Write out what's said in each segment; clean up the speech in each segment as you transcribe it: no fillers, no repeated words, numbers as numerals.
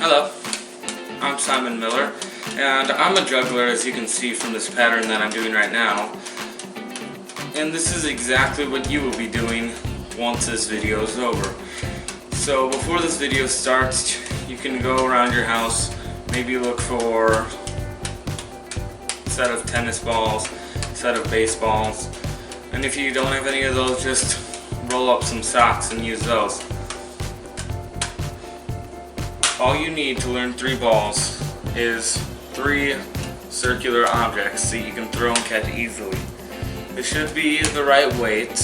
Hello, I'm Simon Miller, and I'm a juggler, as you can see from this pattern that I'm doing right now. And this is exactly what you will be doing once this video is over. So before this video starts, you can go around your house, maybe look for a set of tennis balls, a set of baseballs, and if you don't have any of those, just roll up some socks and use those. All you need to learn 3 balls is 3 circular objects that you can throw and catch easily. It should be the right weight.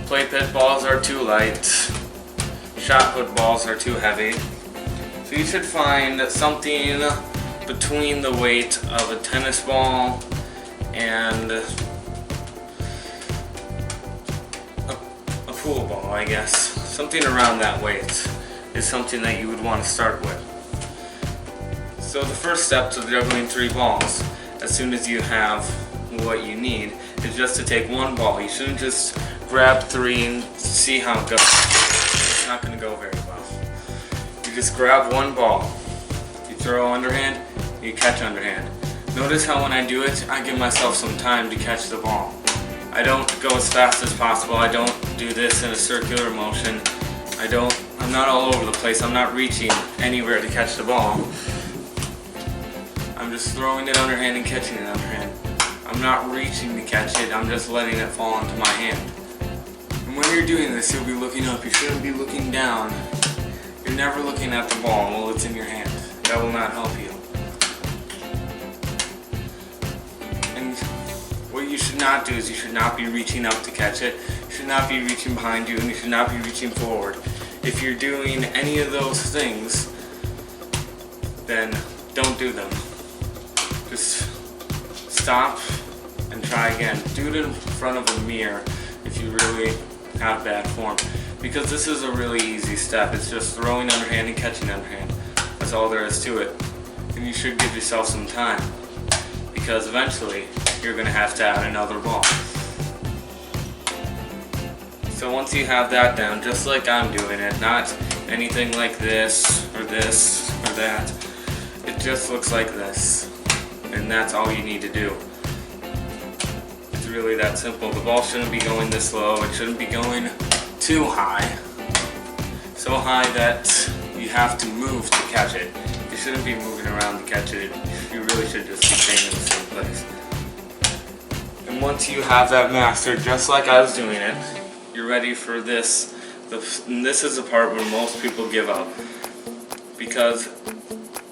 Play pit balls are too light. Shot put balls are too heavy. So you should find something between the weight of a tennis ball and a pool ball, I guess. Something around that weight is something that you would want to start with. So the first step to juggling 3 balls, as soon as you have what you need, is just to take 1 ball. You shouldn't just grab 3 and see how it goes. It's not going to go very well. You just grab 1 ball. You throw underhand, you catch underhand. Notice how when I do it, I give myself some time to catch the ball. I don't go as fast as possible. I don't do this in a circular motion. I'm not all over the place. I'm not reaching anywhere to catch the ball. I'm just throwing it underhand and catching it underhand. I'm not reaching to catch it. I'm just letting it fall into my hand. And when you're doing this, you'll be looking up. You shouldn't be looking down. You're never looking at the ball while it's in your hand. That will not help you. And what you should not do is you should not be reaching up to catch it. You should not be reaching behind you, and you should not be reaching forward. If you're doing any of those things, then don't do them. Just stop and try again. Do it in front of a mirror if you really have bad form, because this is a really easy step. It's just throwing underhand and catching underhand. That's all there is to it. And you should give yourself some time, because eventually you're going to have to add another ball. So once you have that down, just like I'm doing it, not anything like this or that, it just looks like this, and that's all you need to do. It's really that simple. The ball shouldn't be going this low. It shouldn't be going too high, so high that you have to move to catch it. You shouldn't be moving around to catch it. You really should just be staying in the same place. And once you have that mastered, just like I was doing it, you're ready for this. And this is the part where most people give up, because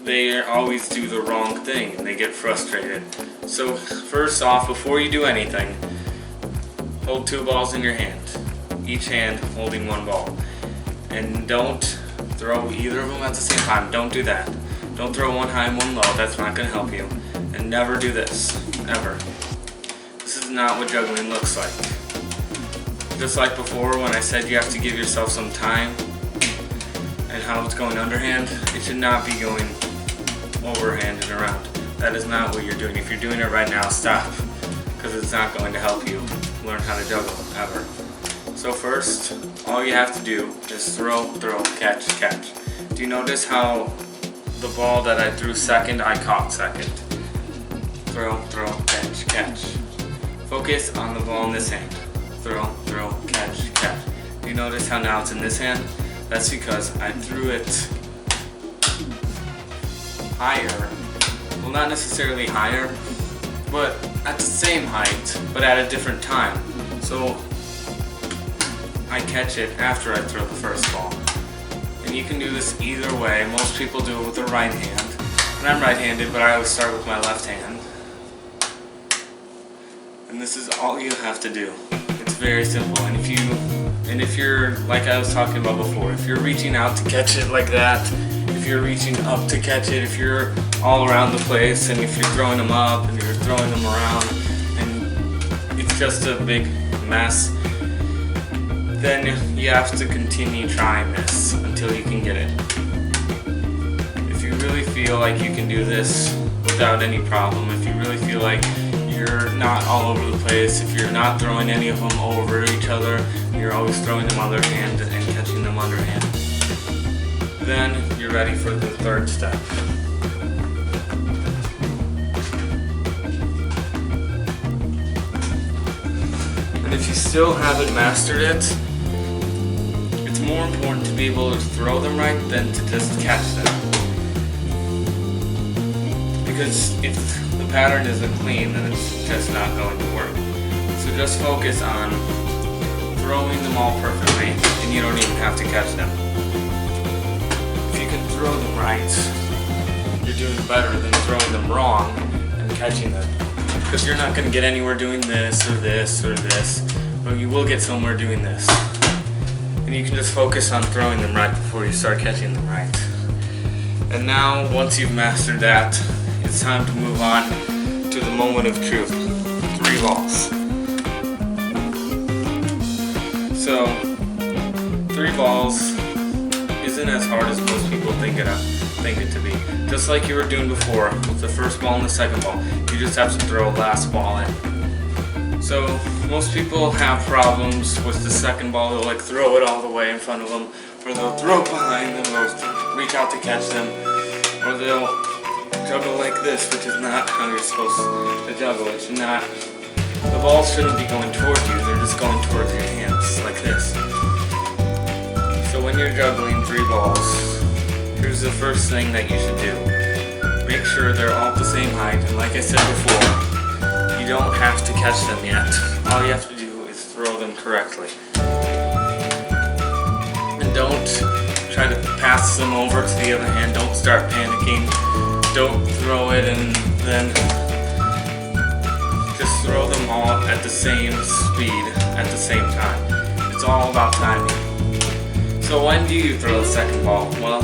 they always do the wrong thing and they get frustrated. So first off, before you do anything, hold 2 balls in your hand, each hand holding 1 ball, and don't throw either of them at the same time. Don't do that. Don't throw one high and one low. That's not going to help you. And never do this, ever. This is not what juggling looks like. Just like before when I said you have to give yourself some time and how it's going underhand, it should not be going overhand and around. That is not what you're doing. If you're doing it right now, stop, because it's not going to help you learn how to juggle ever. So first, all you have to do is throw, catch, catch. Do you notice how the ball that I threw second, I caught second? Throw, catch, catch. Focus on the ball in this hand. Throw, catch, catch. Do you notice how now it's in this hand? That's because I threw it higher. Well, not necessarily higher, but at the same height, but at a different time. So I catch it after I throw the first ball. And you can do this either way. Most people do it with their right hand. And I'm right-handed, but I always start with my left hand. And this is all you have to do. It's very simple. And if you're, like I was talking about before, if you're reaching out to catch it like that, if you're reaching up to catch it, if you're all around the place, and if you're throwing them up and you're throwing them around, and it's just a big mess, then you have to continue trying this until you can get it. If you really feel like you can do this without any problem, if you really feel like you're not all over the place, if you're not throwing any of them over each other, you're always throwing them underhand and catching them underhand, then you're ready for the third step. And if you still haven't mastered it, it's more important to be able to throw them right than to just catch them. Because if the pattern isn't clean, then it's just not going to work. So just focus on throwing them all perfectly, and you don't even have to catch them. If you can throw them right, you're doing better than throwing them wrong and catching them. Because you're not going to get anywhere doing this or this or this, but you will get somewhere doing this. And you can just focus on throwing them right before you start catching them right. And now, once you've mastered that, it's time to move on to the moment of truth. 3 balls. So, 3 balls isn't as hard as most people think it to be. Just like you were doing before with the first ball and the second ball, you just have to throw the last ball in. So most people have problems with the second ball. They'll like throw it all the way in front of them, or they'll throw it behind them, or reach out to catch them, or they'll juggle like this, which is not how you're supposed to juggle. It's not. The balls shouldn't be going towards you, they're just going towards your hands, like this. So when you're juggling 3 balls, here's the first thing that you should do. Make sure they're all the same height, and like I said before, you don't have to catch them yet. All you have to do is throw them correctly. And don't try to pass them over to the other hand, don't start panicking. Don't throw it and then just throw them all at the same speed at the same time. It's all about timing. So when do you throw the second ball? Well,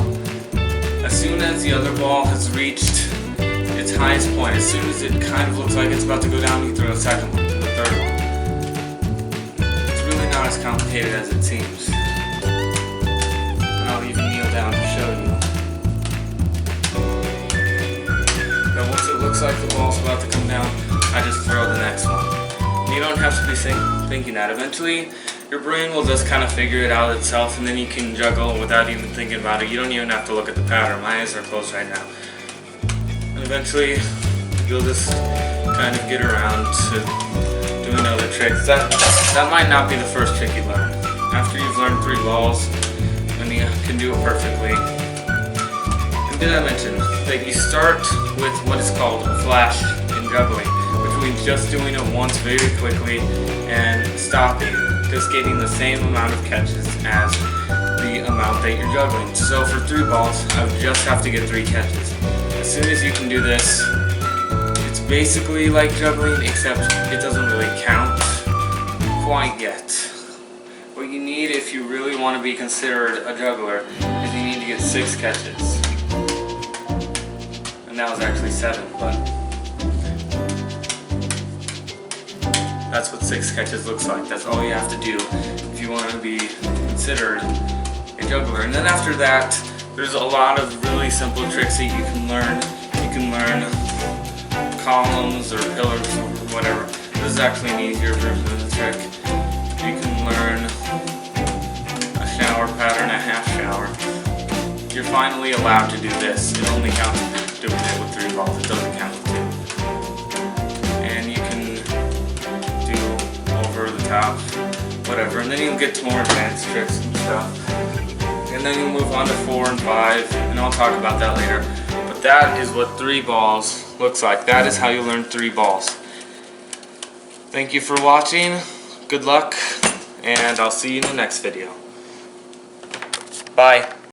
as soon as the other ball has reached its highest point, as soon as it kind of looks like it's about to go down, you throw the second one, the third one. It's really not as complicated as it seems. And I'll even kneel down to show you. Then once it looks like the ball's about to come down, I just throw the next one. You don't have to be thinking that. Eventually, your brain will just kind of figure it out itself, and then you can juggle without even thinking about it. You don't even have to look at the pattern. My eyes are closed right now. And eventually, you'll just kind of get around to doing other tricks. That might not be the first trick you learn. After you've learned 3 balls, then you can do it perfectly. And did I mention that you start with what is called a flash in juggling, which means just doing it once very quickly and stopping. Just getting the same amount of catches as the amount that you're juggling. So for 3 balls, I would just have to get 3 catches. As soon as you can do this, it's basically like juggling, except it doesn't really count quite yet. What you need if you really want to be considered a juggler is you need to get 6 catches. And that was actually 7, but that's what 6 catches looks like. That's all you have to do if you want to be considered a juggler. And then after that, there's a lot of really simple tricks that you can learn. You can learn columns or pillars or whatever. This is actually an easier version of the trick. You can learn a shower pattern, a half shower. You're finally allowed to do this. It only counts doing it with 3 balls. It doesn't count with 2. And you can over the top, whatever, and then you'll get to more advanced tricks and stuff, and then you'll move on to 4 and 5, and I'll talk about that later. But that is what 3 balls looks like. That is how you learn 3 balls. Thank you for watching, good luck, and I'll see you in the next video. Bye.